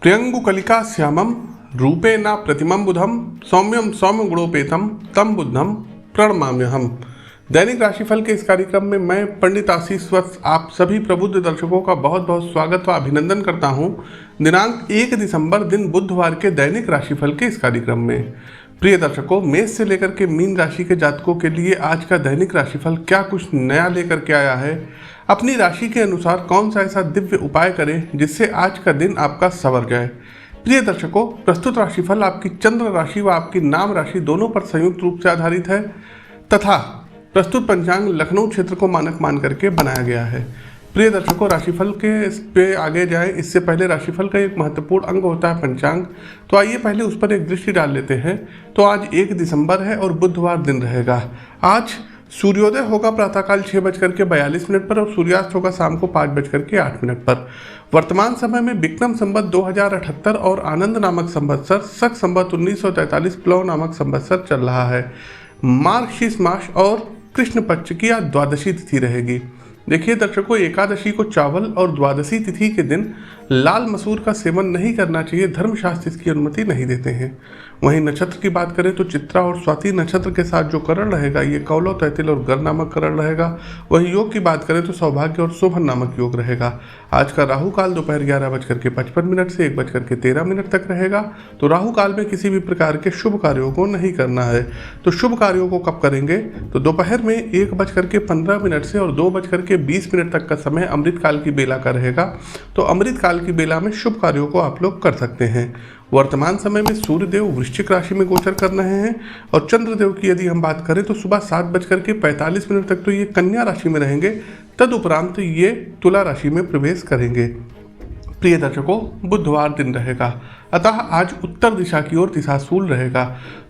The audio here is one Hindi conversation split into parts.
प्रियंगुकलिका श्यामम रूपेण प्रतिमं बुधम सौम्यम सौम्य गुणोपेतम तम बुद्धम प्रणमाम्यहम। दैनिक राशिफल के इस कार्यक्रम में मैं पंडित आशीष वत्स आप सभी प्रबुद्ध दर्शकों का बहुत बहुत स्वागत व अभिनंदन करता हूं। दिनांक 1 दिसंबर दिन बुधवार के दैनिक राशिफल के इस कार्यक्रम में प्रिय दर्शकों, मेष से लेकर के मीन राशि के जातकों के लिए आज का दैनिक राशिफल क्या कुछ नया लेकर के आया है, अपनी राशि के अनुसार कौन सा ऐसा दिव्य उपाय करें जिससे आज का दिन आपका संवर जाए। प्रिय दर्शकों, प्रस्तुत राशिफल आपकी चंद्र राशि व आपकी नाम राशि दोनों पर संयुक्त रूप से आधारित है तथा प्रस्तुत पंचांग लखनऊ क्षेत्र को मानक मान करके बनाया गया है। प्रिय दर्शकों, राशिफल के इस पे आगे जाएं इससे पहले राशिफल का एक महत्वपूर्ण अंग होता है पंचांग। तो आइए पहले उस पर एक दृष्टि डाल लेते हैं। तो आज 1 दिसंबर है और बुधवार दिन रहेगा। आज सूर्योदय होगा प्रातःकाल 6:42 पर और सूर्यास्त होगा शाम को 5:08 पर। वर्तमान समय में विक्रम संवत 2078 और आनंद नामक संवत्सर, शक संवत 1943 प्लव नामक संवत्सर चल रहा है। मार्गशीर्ष मास और कृष्ण पक्ष की आज द्वादशी तिथि रहेगी। देखिए दर्शकों, एकादशी को चावल और द्वादशी तिथि के दिन लाल मसूर का सेवन नहीं करना चाहिए, धर्मशास्त्र इसकी अनुमति नहीं देते हैं। वहीं नक्षत्र की बात करें तो चित्रा और स्वाति नक्षत्र के साथ जो करण रहेगा ये कौलव, तैतिल और गर नामक करण रहेगा। वहीं योग की बात करें तो सौभाग्य और शोभन नामक योग रहेगा। आज का राहु काल दोपहर 11:55 से 1:13 तक रहेगा। तो राहु काल में किसी भी प्रकार के शुभ कार्यों को नहीं करना है। तो शुभ कार्यों को कब करेंगे तो दोपहर में 1:15 से और 2:20 तक का समय अमृत काल की बेला का रहेगा। तो अमृत काल की बेला में शुभ कार्यों को आप लोग कर सकते हैं। वर्तमान समय में सूर्यदेव वृश्चिक राशि में गोचर कर रहे हैं और चंद्रदेव की यदि हम बात करें तो सुबह 7:45 तक तो ये कन्या राशि में रहेंगे, तदुपरांत ये तुला राशि में प्रवेश करेंगे। प्रिय दर्शकों, बुधवार दिन रहेगा, अतः आज उत्तर दिशा की ओर दिशाशूल रहेगा।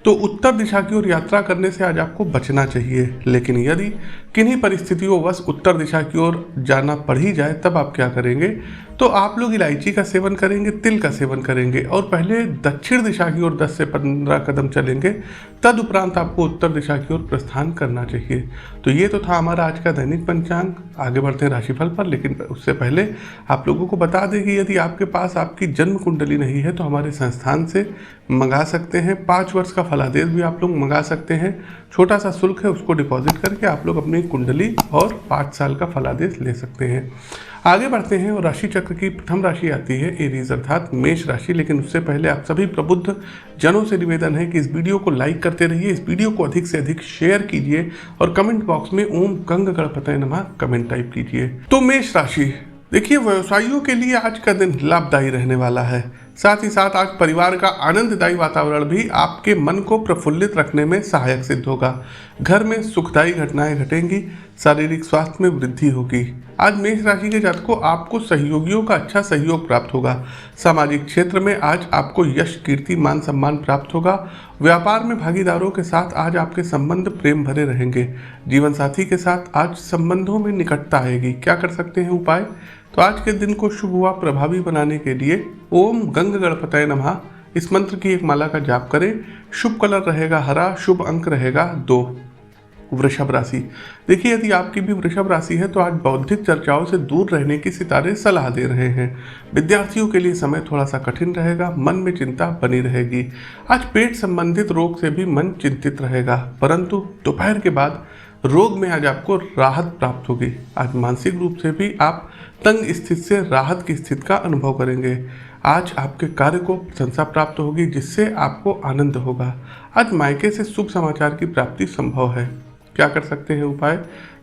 तो उत्तर दिशा की ओर यात्रा करने से आज आपको बचना चाहिए। लेकिन यदि किन्हीं परिस्थितियों वश उत्तर दिशा की ओर जाना पड़ ही जाए तब आप क्या करेंगे तो आप लोग इलायची का सेवन करेंगे, तिल का सेवन करेंगे और पहले दक्षिण दिशा की ओर 10 से 15 कदम चलेंगे, तदुपरांत आपको उत्तर दिशा की ओर प्रस्थान करना चाहिए। तो ये तो था हमारा आज का दैनिक पंचांग। आगे बढ़ते हैं राशिफल पर, लेकिन उससे पहले आप लोगों को बता दें कि यदि आपके पास आपकी जन्म कुंडली नहीं है तो हमारे संस्थान से मंगा सकते हैं। 5 वर्ष का फलादेश भी आप लोग मंगा सकते हैं। छोटा सा शुल्क है, उसको डिपॉजिट करके आप लोग अपनी कुंडली और 5 साल का फलादेश ले सकते हैं। आगे बढ़ते हैं और राशि चक्र की प्रथम राशि आती है एरीज अर्थात मेष राशि। लेकिन उससे पहले आप सभी प्रबुद्ध जनों से निवेदन है कि इस वीडियो को लाइक करते रहिए, इस वीडियो को अधिक से अधिक शेयर कीजिए और कमेंट बॉक्स में ओम गंग गणपतये नमः कमेंट टाइप कीजिए। तो मेष राशि, देखिए व्यवसायियों के लिए आज का दिन लाभदायी रहने वाला है। साथ ही साथ आज परिवार का आनंददायी वातावरण भी आपके मन को प्रफुल्लित रखने में सहायक सिद्ध होगा। घर में सुखदायी घटनाएं घटेंगी, शारीरिक स्वास्थ्य में वृद्धि होगी। आज मेष राशि के जातकों को आपको सहयोगियों का अच्छा सहयोग प्राप्त होगा। सामाजिक क्षेत्र में आज आपको यश, कीर्ति, मान सम्मान प्राप्त होगा। व्यापार में भागीदारों के साथ आज आपके संबंध प्रेम भरे रहेंगे। जीवन साथी के साथ आज संबंधों में निकटता आएगी। क्या कर सकते हैं उपाय तो आज के दिन को शुभ व प्रभावी बनाने के लिए ओम गंग गणपतये नमः इस मंत्र की एक माला का जाप करें। शुभ कलर रहेगा हरा, शुभ अंक रहेगा 2। वृषभ राशि, देखिए यदि आपकी भी वृषभ राशि है तो आज बौद्धिक चर्चाओं से दूर रहने की सितारे सलाह दे रहे हैं। विद्यार्थियों के लिए समय थोड़ा सा कठिन रहेगा, मन में चिंता बनी रहेगी। आज पेट संबंधित रोग से भी मन चिंतित रहेगा, परंतु दोपहर के बाद रोग में आज आपको राहत प्राप्त होगी। आज मानसिक रूप से भी आप तंग स्थिति से राहत की स्थिति का अनुभव करेंगे। आज आपके कार्य को प्रशंसा प्राप्त होगी जिससे आपको आनंद होगा। आज मायके से शुभ समाचार की प्राप्ति संभव है। क्या कर सकते हैं उपाय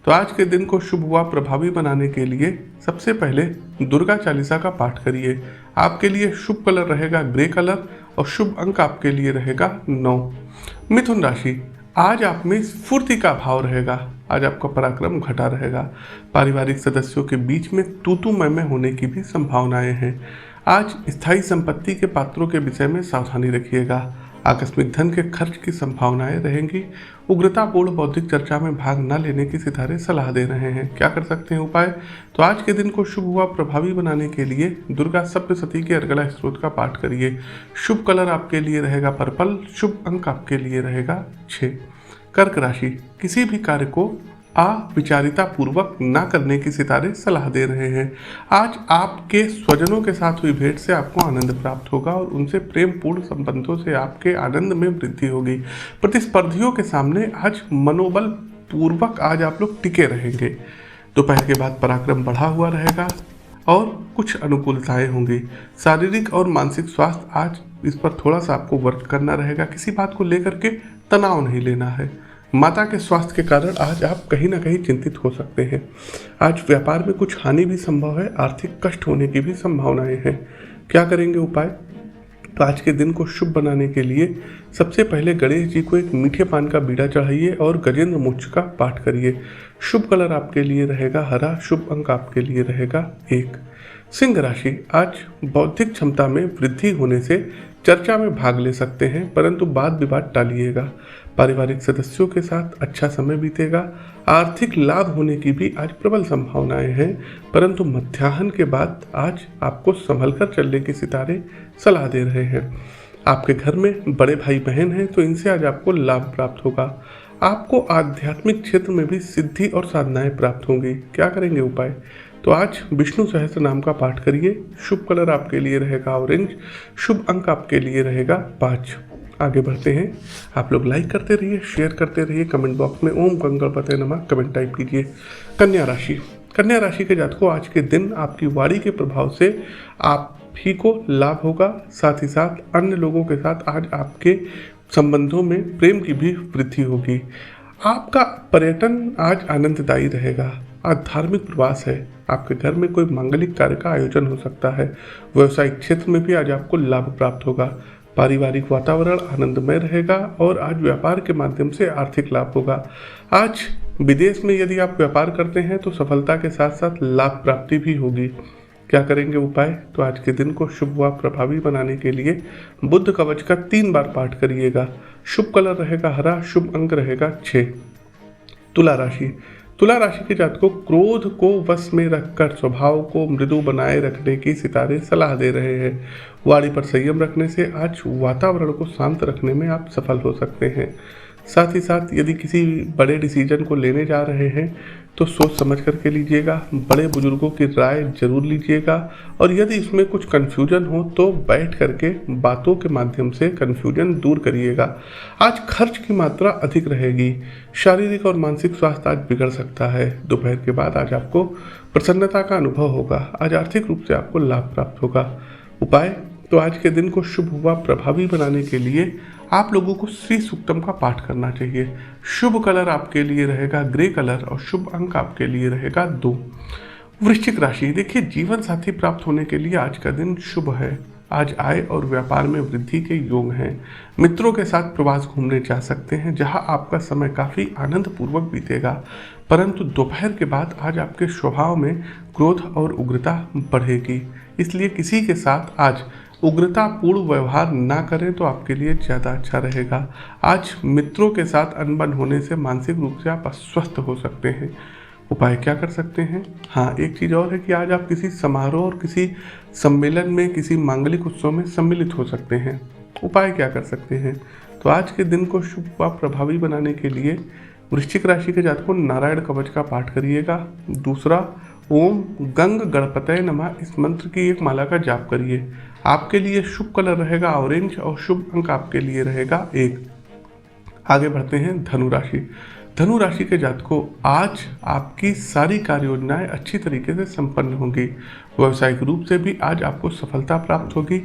तो आज के दिन को शुभ व प्रभावी बनाने के लिए सबसे पहले दुर्गा चालीसा का पाठ करिए। आपके लिए शुभ कलर रहेगा ग्रे कलर और शुभ अंक आपके लिए रहेगा 9। मिथुन राशि, आज आप में स्फूर्ति का भाव रहेगा। आज आपका पराक्रम घटा रहेगा। पारिवारिक सदस्यों के बीच में तू मैं होने की भी संभावनाएं हैं। आज स्थायी संपत्ति के पात्रों के विषय में सावधानी रखिएगा। आकस्मिक धन के खर्च की संभावनाएं रहेंगी। उग्रतापूर्ण बौद्धिक चर्चा में भाग न लेने की सितारे सलाह दे रहे हैं। क्या कर सकते हैं उपाय तो आज के दिन को शुभ व प्रभावी बनाने के लिए दुर्गा सप्तशती के अर्गला स्त्रोत का पाठ करिए। शुभ कलर आपके लिए रहेगा पर्पल, शुभ अंक आपके लिए रहेगा 6। कर्क राशि, किसी भी कार्य को अविचारिता पूर्वक ना करने की सितारे सलाह दे रहे हैं। आज आपके स्वजनों के साथ हुई भेंट से आपको आनंद प्राप्त होगा और उनसे प्रेम पूर्ण संबंधों से आपके आनंद में वृद्धि होगी। प्रतिस्पर्धियों के सामने आज मनोबल पूर्वक आज आप लोग टिके रहेंगे। दोपहर के बाद पराक्रम बढ़ा हुआ रहेगा और कुछ अनुकूलताएं होंगी। शारीरिक और मानसिक स्वास्थ्य आज इस पर थोड़ा सा आपको वर्क करना रहेगा। किसी बात को लेकर के तनाव नहीं लेना है। माता के स्वास्थ्य के कारण आज आप कहीं ना कहीं चिंतित हो सकते हैं। आज व्यापार में कुछ हानि भी संभव है, आर्थिक कष्ट होने की भी संभावनाएं हैं। क्या करेंगे उपाय? तो आज के दिन को शुभ बनाने के लिए सबसे पहले गणेश जी को एक मीठे पान का बीड़ा चढ़ाइए और गजेंद्र मोक्ष का पाठ करिए। शुभ कलर आपके लिए रहेगा हरा, शुभ अंक आपके लिए रहेगा 1। सिंह राशि, आज बौद्धिक क्षमता में वृद्धि होने से चर्चा में भाग ले सकते हैं, परंतु वाद विवाद टालिएगा। पारिवारिक सदस्यों के साथ अच्छा समय बीतेगा। आर्थिक लाभ होने की भी आज प्रबल संभावनाएं हैं, परंतु मध्याह्न के बाद आज आपको संभल कर चलने के सितारे सलाह दे रहे हैं। आपके घर में बड़े भाई बहन हैं तो इनसे आज आपको लाभ प्राप्त होगा। आपको आध्यात्मिक क्षेत्र में भी सिद्धि और साधनाएं प्राप्त होंगी। क्या करेंगे उपाय? तो आज विष्णु सहस्त्र नाम का पाठ करिए। शुभ कलर आपके लिए रहेगा ऑरेंज, शुभ अंक आपके लिए रहेगा 5। आगे बढ़ते हैं। आप लोग लाइक करते रहिए, शेयर करते रहिए, कमेंट बॉक्स में ओम गंगणपतये नमः कमेंट टाइप कीजिए। कन्या राशि, कन्या राशि के जातकों, आज के दिन आपकी वाणी के प्रभाव से आप ही को लाभ होगा। साथ ही साथ अन्य लोगों के साथ आज आपके संबंधों में प्रेम की भी वृद्धि होगी। आपका पर्यटन आज आनंददायी रहेगा। आज धार्मिक प्रवास है। आपके घर में कोई मांगलिक कार्य का आयोजन हो सकता है। व्यवसायिक क्षेत्र में भी आज आपको लाभ प्राप्त होगा। पारिवारिक वातावरण आनंदमय रहेगा और आज व्यापार के माध्यम से आर्थिक लाभ होगा। आज विदेश में यदि आप व्यापार करते हैं तो सफलता के साथ साथ लाभ प्राप्ति भी होगी। क्या करेंगे उपाय? तो आज के दिन को शुभ व प्रभावी बनाने के लिए बुद्ध कवच का 3 बार पाठ करिएगा। शुभ कलर रहेगा हरा, शुभ अंक रहेगा 6। तुला राशि, तुला राशि के जातकों, क्रोध को वश में रखकर स्वभाव को मृदु बनाए रखने की सितारे सलाह दे रहे हैं। वाणी पर संयम रखने से आज वातावरण को शांत रखने में आप सफल हो सकते हैं। साथ ही साथ यदि किसी बड़े डिसीजन को लेने जा रहे हैं तो सोच समझ करके लीजिएगा। बड़े बुजुर्गों की राय जरूर लीजिएगा और यदि इसमें कुछ कन्फ्यूजन हो तो बैठ करके बातों के माध्यम से कन्फ्यूजन दूर करिएगा। आज खर्च की मात्रा अधिक रहेगी। शारीरिक और मानसिक स्वास्थ्य आज बिगड़ सकता है। दोपहर के बाद आज आपको प्रसन्नता का अनुभव होगा। आज आर्थिक रूप से आपको लाभ प्राप्त होगा। उपाय? तो आज के दिन को शुभ व प्रभावी बनाने के लिए आप लोगों को श्री सूक्तम का पाठ करना चाहिए। शुभ कलर आपके लिए रहेगा ग्रे कलर और शुभ अंक आपके लिए रहेगा 2। वृश्चिक राशि, देखिए जीवन साथी प्राप्त होने के लिए आज का दिन शुभ है। आज आय और व्यापार में वृद्धि के योग हैं। मित्रों के साथ प्रवास घूमने जा सकते हैं जहां आपका समय काफ़ी आनंद पूर्वक बीतेगा, परंतु दोपहर के बाद आज आपके स्वभाव में क्रोध और उग्रता बढ़ेगी। इसलिए किसी के साथ आज उग्रतापूर्ण व्यवहार ना करें तो आपके लिए ज़्यादा अच्छा रहेगा। आज मित्रों के साथ अनबन होने से मानसिक रूप से आप अस्वस्थ हो सकते हैं। उपाय क्या कर सकते हैं? हाँ, एक चीज़ और है कि आज आप किसी समारोह और किसी सम्मेलन में, किसी मांगलिक उत्सव में सम्मिलित हो सकते हैं। उपाय क्या कर सकते हैं? तो आज के दिन को शुभ व प्रभावी बनाने के लिए वृश्चिक राशि के जातकों नारायण कवच का पाठ करिएगा। दूसरा, ओम गंग गणपतये नमः इस मंत्र की एक माला का जाप करिए। आपके लिए शुभ कलर रहेगा ऑरेंज और शुभ अंक आपके लिए रहेगा 1। आगे बढ़ते हैं धनु राशि। धनु राशि के जातकों, आज आपकी सारी कार्य योजनाएं अच्छी तरीके से संपन्न होंगी। व्यावसायिक रूप से भी आज आपको सफलता प्राप्त होगी।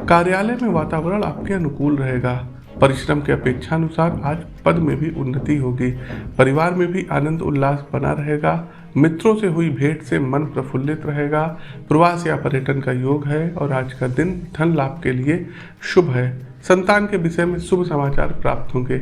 कार्यालय में वातावरण आपके अनुकूल रहेगा। परिश्रम के अपेक्षानुसार आज पद में भी उन्नति होगी। परिवार में भी आनंद उल्लास बना रहेगा। मित्रों से हुई भेंट से मन प्रफुल्लित रहेगा। प्रवास या पर्यटन का योग है और आज का दिन धन लाभ के लिए शुभ है। संतान के विषय में शुभ समाचार प्राप्त होंगे।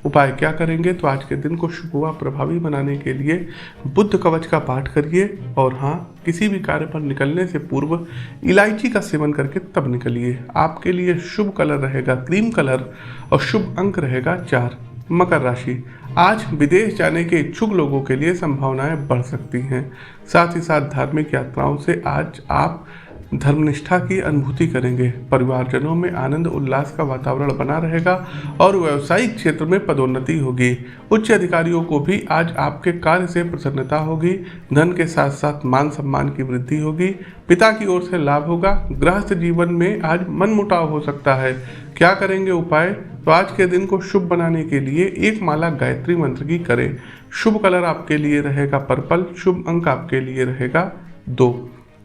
उपाय क्या करेंगे? तो आज के दिन को शुभ व प्रभावी बनाने के लिए बुद्ध कवच का पाठ करिए और हाँ, किसी भी कार्य पर निकलने से पूर्व इलायची का सेवन करके तब निकलिए। आपके लिए शुभ कलर रहेगा क्रीम कलर और शुभ अंक रहेगा 4। मकर राशि, आज विदेश जाने के इच्छुक लोगों के लिए संभावनाएं बढ़ सकती हैं। साथ ही साथ धार्मिक यात्राओं से आज आप धर्मनिष्ठा की अनुभूति करेंगे। परिवारजनों में आनंद उल्लास का वातावरण बना रहेगा और व्यावसायिक क्षेत्र में पदोन्नति होगी। उच्च अधिकारियों को भी आज आपके कार्य से प्रसन्नता होगी। धन के साथ साथ मान सम्मान की वृद्धि होगी। पिता की ओर से लाभ होगा। गृहस्थ जीवन में आज मनमुटाव हो सकता है। क्या करेंगे उपाय? तो आज के दिन को शुभ बनाने के लिए एक माला गायत्री मंत्र की करें। शुभ कलर आपके लिए रहेगा पर्पल। शुभ अंक आपके लिए रहेगा 2।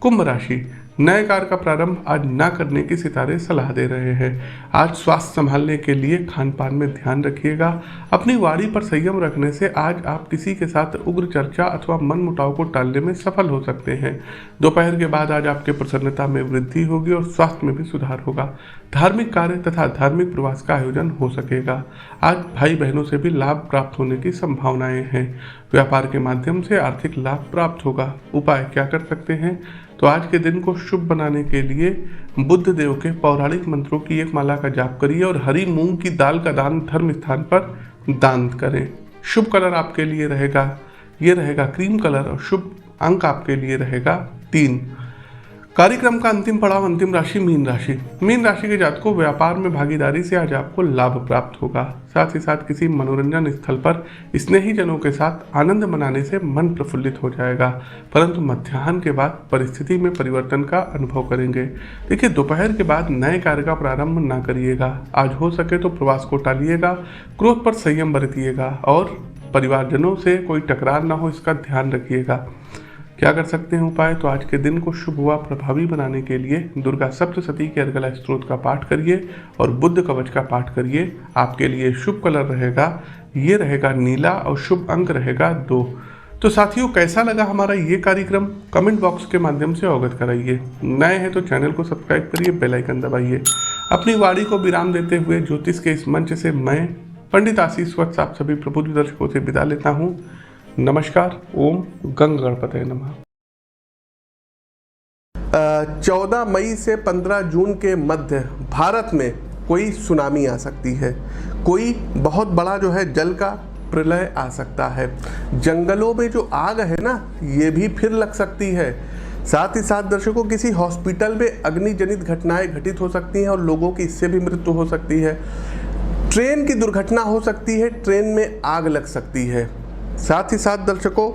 कुंभ राशि, नए कार्य का प्रारंभ आज ना करने की सितारे सलाह दे रहे हैं। आज स्वास्थ्य संभालने के लिए खान पान में ध्यान रखिएगा। अपनी वाणी पर संयम रखने से आज आप किसी के साथ उग्र चर्चा अथवा मनमुटाव को टालने में सफल हो सकते हैं। दोपहर के बाद आज आपके प्रसन्नता में वृद्धि होगी और स्वास्थ्य में भी सुधार होगा। धार्मिक कार्य तथा धार्मिक प्रवास का आयोजन हो सकेगा। आज भाई बहनों से भी लाभ प्राप्त होने की संभावनाएं हैं। व्यापार के माध्यम से आर्थिक लाभ प्राप्त होगा। उपाय क्या कर सकते हैं? तो आज के दिन को शुभ बनाने के लिए बुद्ध देव के पौराणिक मंत्रों की एक माला का जाप करिए और हरी मूंग की दाल का दान धर्म स्थान पर दान करें। शुभ कलर आपके लिए रहेगा क्रीम कलर और शुभ अंक आपके लिए रहेगा 3। कार्यक्रम का अंतिम पड़ाव अंतिम राशि मीन राशि। मीन राशि के जातकों को व्यापार में भागीदारी से आज आपको लाभ प्राप्त होगा। साथ ही साथ किसी मनोरंजन स्थल पर स्नेही जनों के साथ आनंद मनाने से मन प्रफुल्लित हो जाएगा, परंतु मध्याह्न के बाद परिस्थिति में परिवर्तन का अनुभव करेंगे। देखिए, दोपहर के बाद नए कार्य का प्रारंभ ना करिएगा। आज हो सके तो प्रवास को टालिएगा। क्रोध पर संयम बरतिएगा और परिवारजनों से कोई टकरार ना हो, इसका ध्यान रखिएगा। क्या कर सकते हैं उपाय? तो आज के दिन को शुभ व प्रभावी बनाने के लिए दुर्गा सप्तशती के अर्गला स्त्रोत का पाठ करिए और बुद्ध कवच का पाठ करिए। आपके लिए शुभ कलर रहेगा नीला और शुभ अंक रहेगा 2। तो साथियों, कैसा लगा हमारा ये कार्यक्रम? कमेंट बॉक्स के माध्यम से अवगत कराइए। नए हैं तो चैनल को सब्सक्राइब करिए, बेल आइकन दबाइए। अपनी वाणी को विराम देते हुए ज्योतिष के इस मंच से मैं पंडित आशीष वत्स आप सभी प्रबुद्ध दर्शकों से विदा लेता हूँ। नमस्कार। ओम गंग गणपतये नमः। 14 मई से 15 जून के मध्य भारत में कोई सुनामी आ सकती है। कोई बहुत बड़ा जो है जल का प्रलय आ सकता है। जंगलों में जो आग है ना, ये भी फिर लग सकती है। साथ ही साथ दर्शकों, किसी हॉस्पिटल में अग्निजनित घटनाएं घटित हो सकती हैं और लोगों की इससे भी मृत्यु हो सकती है। ट्रेन की दुर्घटना हो सकती है, ट्रेन में आग लग सकती है। साथ ही साथ दर्शकों,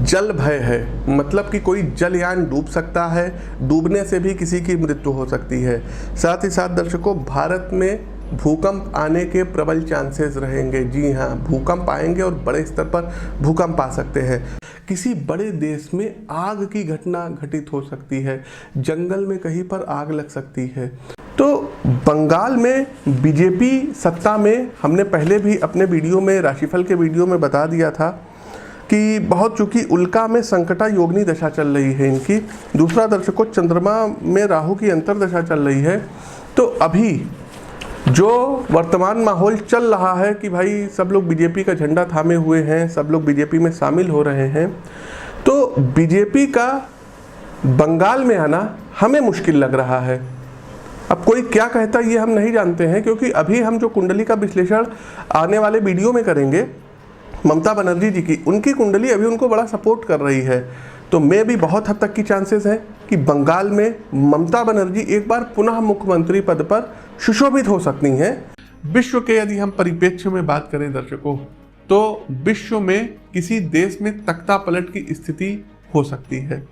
जल भय है, मतलब कि कोई जलयान डूब सकता है। डूबने से भी किसी की मृत्यु हो सकती है। साथ ही साथ दर्शकों, भारत में भूकंप आने के प्रबल चांसेस रहेंगे। जी हाँ, भूकंप आएंगे और बड़े स्तर पर भूकंप आ सकते हैं। किसी बड़े देश में आग की घटना घटित हो सकती है। जंगल में कहीं पर आग लग सकती है। तो बंगाल में बीजेपी सत्ता में, हमने पहले भी अपने वीडियो में, राशिफल के वीडियो में बता दिया था कि बहुत, चूंकि उल्का में संकटा योगिनी दशा चल रही है इनकी। दूसरा दर्शकों, चंद्रमा में राहु की अंतर्दशा चल रही है। तो अभी जो वर्तमान माहौल चल रहा है कि भाई सब लोग बीजेपी का झंडा थामे हुए हैं, सब लोग बीजेपी में शामिल हो रहे हैं, तो बीजेपी का बंगाल में आना हमें मुश्किल लग रहा है। अब कोई क्या कहता है ये हम नहीं जानते हैं, क्योंकि अभी हम जो कुंडली का विश्लेषण आने वाले वीडियो में करेंगे ममता बनर्जी जी की, उनकी कुंडली अभी उनको बड़ा सपोर्ट कर रही है। तो मैं भी बहुत हद तक की चांसेस हैं कि बंगाल में ममता बनर्जी एक बार पुनः मुख्यमंत्री पद पर सुशोभित हो सकती हैं। विश्व के यदि हम परिप्रेक्ष्य में बात करें दर्शकों, तो विश्व में किसी देश में तख्ता पलट की स्थिति हो सकती है।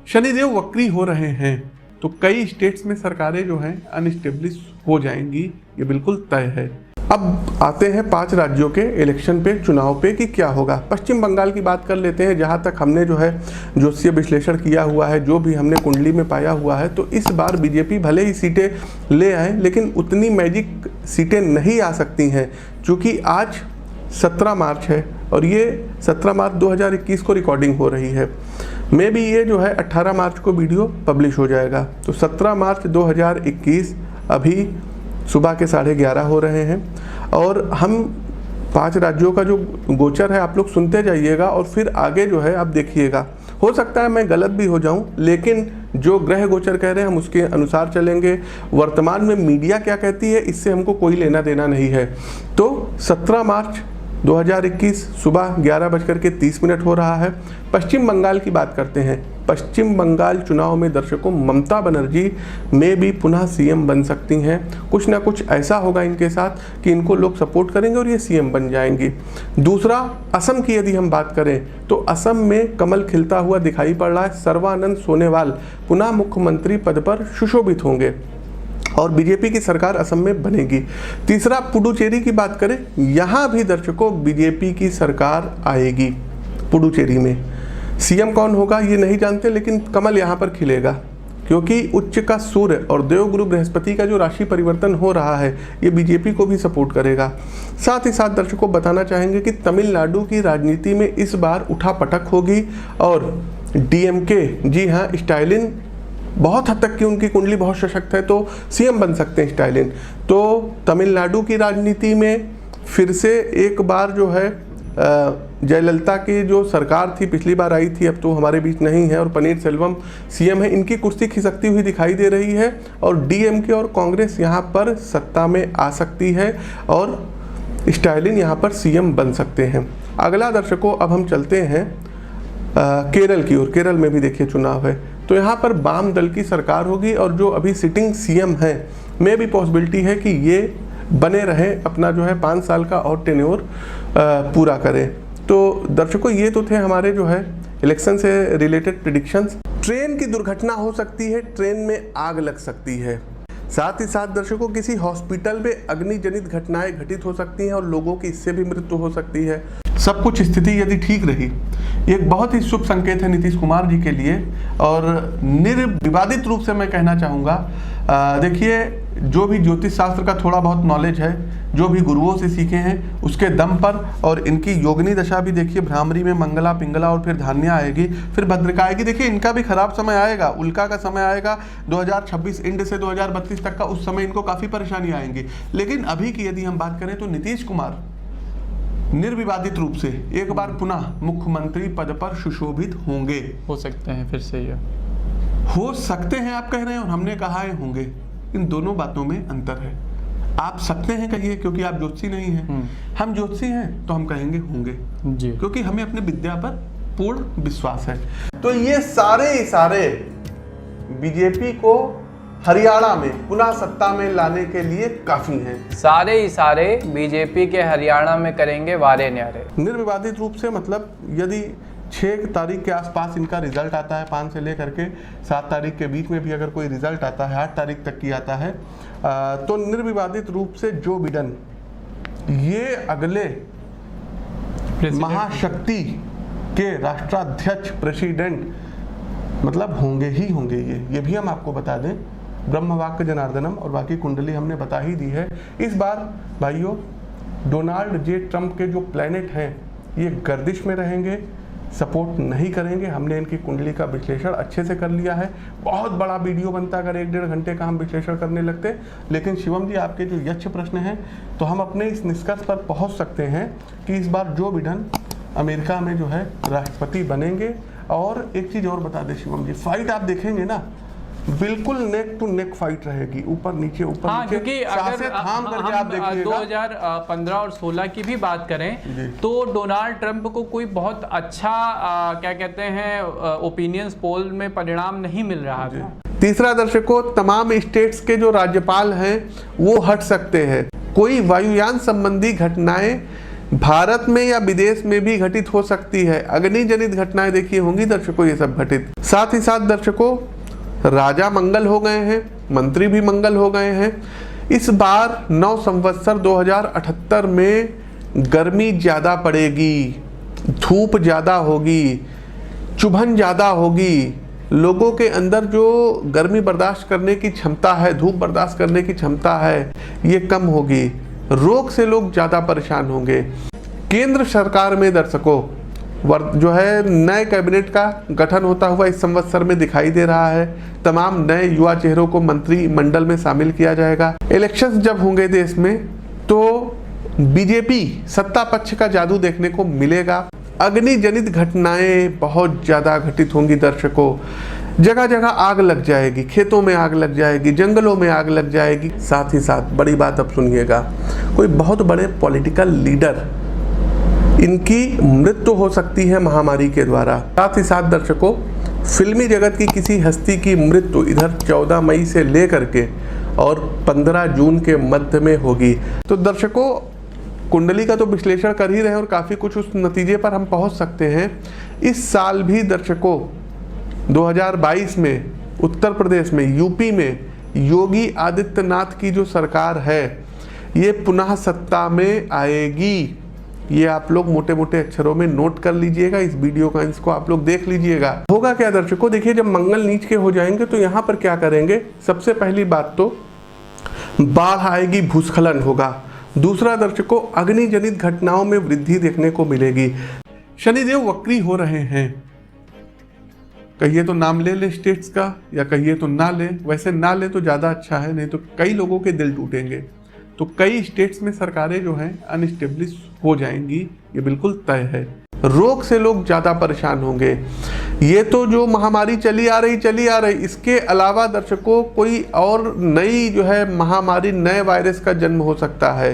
शनिदेव वक्री हो रहे हैं, तो कई स्टेट्स में सरकारें जो हैं अनस्टेब्लिश हो जाएंगी, ये बिल्कुल तय है। अब आते हैं 5 राज्यों के इलेक्शन पे, चुनाव पे कि क्या होगा। पश्चिम बंगाल की बात कर लेते हैं, जहां तक हमने जो है ज्योतिषीय विश्लेषण किया हुआ है, जो भी हमने कुंडली में पाया हुआ है, तो इस बार बीजेपी भले ही सीटें ले आए, लेकिन उतनी मैजिक सीटें नहीं आ सकती हैं, क्योंकि आज 17 मार्च है और ये 17 मार्च 2021 को रिकॉर्डिंग हो रही है। मे भी ये जो है 18 मार्च को वीडियो पब्लिश हो जाएगा। तो 17 मार्च 2021 अभी सुबह के 11:30 हो रहे हैं और हम 5 राज्यों का जो गोचर है आप लोग सुनते जाइएगा और फिर आगे जो है आप देखिएगा। हो सकता है मैं गलत भी हो जाऊं, लेकिन जो ग्रह गोचर कह रहे हैं हम उसके अनुसार चलेंगे। वर्तमान में मीडिया क्या कहती है इससे हमको कोई लेना देना नहीं है। तो 17 मार्च 2021 सुबह 11:30 हो रहा है। पश्चिम बंगाल की बात करते हैं। पश्चिम बंगाल चुनाव में दर्शकों ममता बनर्जी में भी पुनः सीएम बन सकती हैं। कुछ ना कुछ ऐसा होगा इनके साथ कि इनको लोग सपोर्ट करेंगे और ये सीएम बन जाएंगी। दूसरा, असम की यदि हम बात करें तो असम में कमल खिलता हुआ दिखाई पड़ रहा है। सर्बानंद सोनोवाल पुनः मुख्यमंत्री पद पर सुशोभित होंगे और बीजेपी की सरकार असम में बनेगी। तीसरा, पुडुचेरी की बात करें, यहाँ भी दर्शकों बीजेपी की सरकार आएगी। पुडुचेरी में सीएम कौन होगा ये नहीं जानते, लेकिन कमल यहाँ पर खिलेगा क्योंकि उच्च का सूर्य और देवगुरु बृहस्पति का जो राशि परिवर्तन हो रहा है ये बीजेपी को भी सपोर्ट करेगा। साथ ही साथ दर्शकों बताना चाहेंगे कि तमिलनाडु की राजनीति में इस बार उठापटक होगी और डीएमके, जी हाँ, स्टालिन बहुत हद तक की उनकी कुंडली बहुत सशक्त है तो सीएम बन सकते हैं स्टालिन। तो तमिलनाडु की राजनीति में फिर से एक बार जो है जयललिता की जो सरकार थी, पिछली बार आई थी, अब तो हमारे बीच नहीं है, और पनीर सेल्वम सीएम है, इनकी कुर्सी खिसकती हुई दिखाई दे रही है और डीएमके और कांग्रेस यहाँ पर सत्ता में आ सकती है और स्टालिन यहाँ पर सीएम बन सकते हैं। अगला दर्शकों अब हम चलते हैं केरल की ओर। केरल में भी देखिए चुनाव है तो यहाँ पर वाम दल की सरकार होगी और जो अभी सिटिंग सीएम है में भी पॉसिबिलिटी है कि ये बने रहें, अपना जो है 5 साल का और टेन्योर पूरा करें। तो दर्शकों ये तो थे हमारे जो है इलेक्शन से रिलेटेड प्रेडिक्शंस। ट्रेन की दुर्घटना हो सकती है, ट्रेन में आग लग सकती है। साथ ही साथ दर्शकों किसी हॉस्पिटल में अग्निजनित घटनाएं घटित हो सकती हैं और लोगों की इससे भी मृत्यु हो सकती है। सब कुछ स्थिति यदि ठीक रही, एक बहुत ही शुभ संकेत है नीतीश कुमार जी के लिए और निर्विवादित रूप से मैं कहना चाहूँगा, देखिए जो भी ज्योतिष शास्त्र का थोड़ा बहुत नॉलेज है, जो भी गुरुओं से सीखे हैं उसके दम पर, और इनकी योगिनी दशा भी देखिए, भ्रामरी में मंगला पिंगला और फिर धान्या आएगी, फिर भद्रिका आएगी। देखिए इनका भी खराब समय आएगा, उल्का का समय आएगा 2026 एंड से 2032 तक का, उस समय इनको काफ़ी परेशानी आएंगी। लेकिन अभी की यदि हम बात करें तो नीतीश कुमार निर्विवादित रूप से एक बार पुनः मुख्यमंत्री पद पर सुशोभित होंगे। हो सकते हैं, फिर से ये हो सकते हैं आप कह रहे हैं और हमने कहा है होंगे। इन दोनों बातों में अंतर है। आप सकते हैं कहिए क्योंकि आप ज्योतिषी नहीं हैं, हम ज्योतिषी हैं तो हम कहेंगे होंगे जी, क्योंकि हमें अपने विद्या पर पूर्ण विश्वास है। तो ये सारे बीजेपी को हरियाणा में पुनः सत्ता में लाने के लिए काफी हैं। सारे बीजेपी के हरियाणा में करेंगे वारे न्यारे। निर्विवादित रूप से, मतलब यदि 6 तारीख के आसपास इनका रिजल्ट आता है, 5 से लेकर के 7 तारीख के बीच में भी अगर कोई रिजल्ट आता है, 8 तारीख तक की आता है, तो निर्विवादित रूप से जो बिडेन ये अगले महाशक्ति के राष्ट्राध्यक्ष प्रेसिडेंट मतलब होंगे ही होंगे। ये भी हम आपको बता दें, ब्रह्मवाक्य जनार्दनम और बाकी कुंडली हमने बता ही दी है। इस बार भाइयों डोनाल्ड जे ट्रंप के जो प्लैनेट हैं ये गर्दिश में रहेंगे, सपोर्ट नहीं करेंगे। हमने इनकी कुंडली का विश्लेषण अच्छे से कर लिया है। बहुत बड़ा वीडियो बनता अगर 1-1.5 घंटे का हम विश्लेषण करने लगते, लेकिन शिवम जी आपके जो यक्ष प्रश्न हैं तो हम अपने इस निष्कर्ष पर पहुंच सकते हैं कि इस बार जो बिडेन अमेरिका में जो है राष्ट्रपति बनेंगे। और एक चीज़ और बता दें शिवम जी, फाइट आप देखेंगे ना बिल्कुल नेक टू नेक फाइट रहेगी, ऊपर नीचे ऊपर नीचे। क्योंकि अगर हम 2015 और 16 की भी बात करें तो डोनाल्ड ट्रंप को कोई बहुत अच्छा क्या कहते हैं ओपिनियंस पोल में परिणाम नहीं मिल रहा था। तीसरा दर्शकों, तमाम स्टेट्स के जो राज्यपाल हैं वो हट सकते हैं। कोई वायुयान संबंधी घटनाएं भारत में या विदेश में भी घटित हो सकती है। अग्निजनित घटनाएं देखिए होंगी दर्शकों, ये सब घटित। साथ ही साथ दर्शकों राजा मंगल हो गए हैं, मंत्री भी मंगल हो गए हैं। इस बार 9 संवत्सर 2078 में गर्मी ज़्यादा पड़ेगी, धूप ज़्यादा होगी, चुभन ज़्यादा होगी। लोगों के अंदर जो गर्मी बर्दाश्त करने की क्षमता है, धूप बर्दाश्त करने की क्षमता है, ये कम होगी। रोग से लोग ज़्यादा परेशान होंगे। केंद्र सरकार में दर्शकों जो है नए कैबिनेट का गठन होता हुआ इस संवत्सर में दिखाई दे रहा है। तमाम नए युवा चेहरों को मंत्रिमंडल में शामिल किया जाएगा। इलेक्शंस जब होंगे देश में तो बीजेपी सत्ता पक्ष का जादू देखने को मिलेगा। अग्निजनित घटनाएं बहुत ज़्यादा घटित होंगी दर्शकों। जगह जगह आग लग जाएगी, खेतों में आग लग जाएगी, जंगलों में आग लग जाएगी। साथ ही साथ बड़ी बात अब सुनिएगा, कोई बहुत बड़े पॉलिटिकल लीडर इनकी मृत्यु हो सकती है महामारी के द्वारा। साथ ही साथ दर्शकों, फिल्मी जगत की किसी हस्ती की मृत्यु इधर 14 मई से लेकर के और 15 जून के मध्य में होगी। तो दर्शकों, कुंडली का तो विश्लेषण कर ही रहे हैं और काफ़ी कुछ उस नतीजे पर हम पहुंच सकते हैं। इस साल भी दर्शकों 2022 में उत्तर प्रदेश में, यूपी में योगी आदित्यनाथ की जो सरकार है ये पुनः सत्ता में आएगी। ये आप लोग मोटे मोटे अक्षरों में नोट कर लीजिएगा, इस वीडियो का इसको आप लोग देख लीजिएगा। होगा क्या दर्शकों, देखिए जब मंगल नीच के हो जाएंगे तो यहाँ पर क्या करेंगे, सबसे पहली बात तो बाढ़ आएगी, भूस्खलन होगा। दूसरा दर्शकों, अग्निजनित घटनाओं में वृद्धि देखने को मिलेगी। शनिदेव वक्री हो रहे हैं, कहिए तो नाम ले स्टेट्स का या कहिए तो ना ले, वैसे ना ले तो ज़्यादा अच्छा है, नहीं तो कई लोगों के दिल टूटेंगे। तो कई स्टेट्स में सरकारें जो हैं अनस्टेब्लिश हो जाएंगी, ये बिल्कुल तय है। रोग से लोग ज़्यादा परेशान होंगे। ये तो जो महामारी चली आ रही, इसके अलावा दर्शकों कोई और नई जो है महामारी, नए वायरस का जन्म हो सकता है।